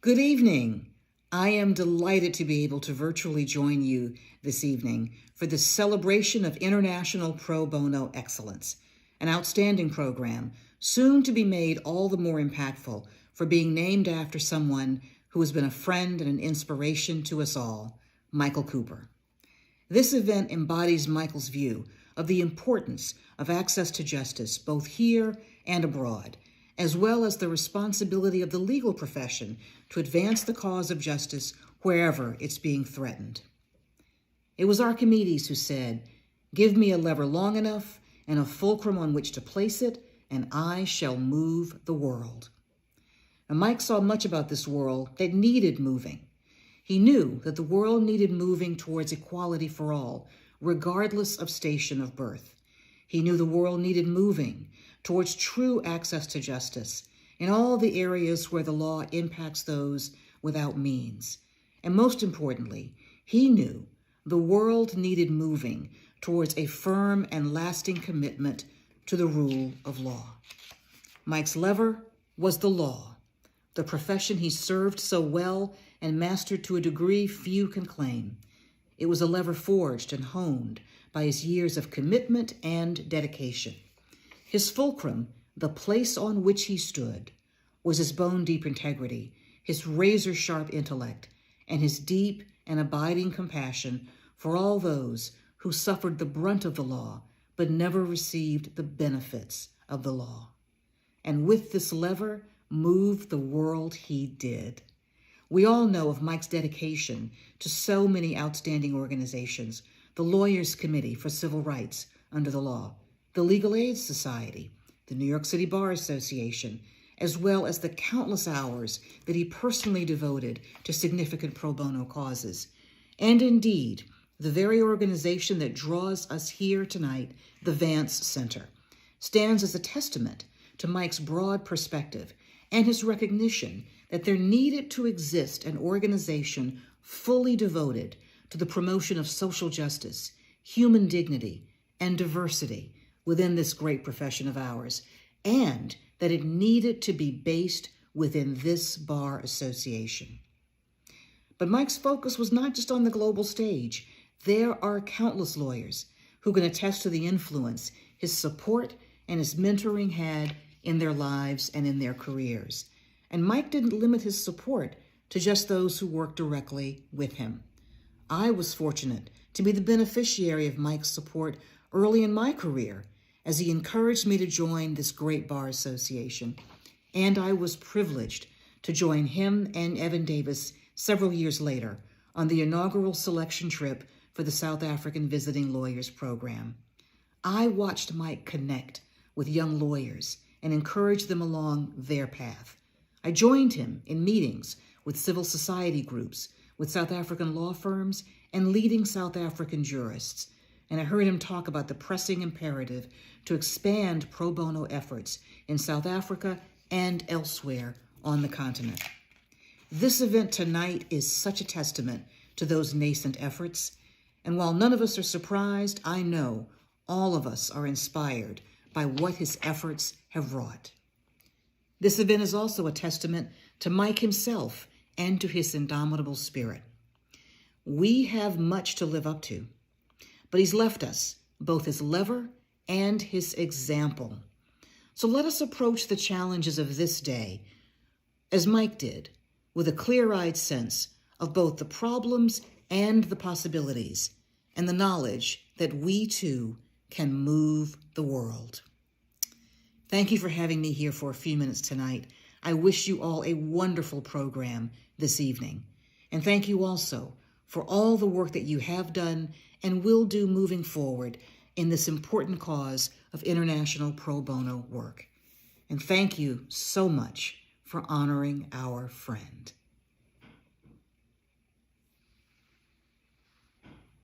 Good evening. I am delighted to be able to virtually join you this evening for the celebration of International Pro Bono Excellence, an outstanding program soon to be made all the more impactful for being named after someone who has been a friend and an inspiration to us all, Michael Cooper. This event embodies Michael's view of the importance of access to justice both here and abroad, as well as the responsibility of the legal profession to advance the cause of justice wherever it's being threatened. It was Archimedes who said, "Give me a lever long enough and a fulcrum on which to place it, and I shall move the world." And Mike saw much about this world that needed moving. He knew that the world needed moving towards equality for all, regardless of station of birth. He knew the world needed moving towards true access to justice in all the areas where the law impacts those without means. And most importantly, he knew the world needed moving towards a firm and lasting commitment to the rule of law. Mike's lever was the law, the profession he served so well and mastered to a degree few can claim. It was a lever forged and honed by his years of commitment and dedication. His fulcrum, the place on which he stood, was his bone-deep integrity, his razor-sharp intellect, and his deep and abiding compassion for all those who suffered the brunt of the law but never received the benefits of the law. And with this lever, move the world he did. We all know of Mike's dedication to so many outstanding organizations: the Lawyers Committee for Civil Rights under the law, the Legal Aid Society, the New York City Bar Association, as well as the countless hours that he personally devoted to significant pro bono causes. And indeed, the very organization that draws us here tonight, the Vance Center, stands as a testament to Mike's broad perspective and his recognition that there needed to exist an organization fully devoted to the promotion of social justice, human dignity, and diversity within this great profession of ours, and that it needed to be based within this bar association. But Mike's focus was not just on the global stage. There are countless lawyers who can attest to the influence his support and his mentoring had in their lives and in their careers. And Mike didn't limit his support to just those who worked directly with him. I was fortunate to be the beneficiary of Mike's support early in my career as he encouraged me to join this great bar association. And I was privileged to join him and Evan Davis several years later on the inaugural selection trip for the South African Visiting Lawyers Program. I watched Mike connect with young lawyers and encourage them along their path. I joined him in meetings with civil society groups, with South African law firms, and leading South African jurists. And I heard him talk about the pressing imperative to expand pro bono efforts in South Africa and elsewhere on the continent. This event tonight is such a testament to those nascent efforts. And while none of us are surprised, I know all of us are inspired by what his efforts have wrought. This event is also a testament to Mike himself and to his indomitable spirit. We have much to live up to, but he's left us both his lever and his example. So let us approach the challenges of this day, as Mike did, with a clear-eyed sense of both the problems and the possibilities, and the knowledge that we too can move the world. Thank you for having me here for a few minutes tonight. I wish you all a wonderful program this evening. And thank you also for all the work that you have done and will do moving forward in this important cause of international pro bono work. And thank you so much for honoring our friend.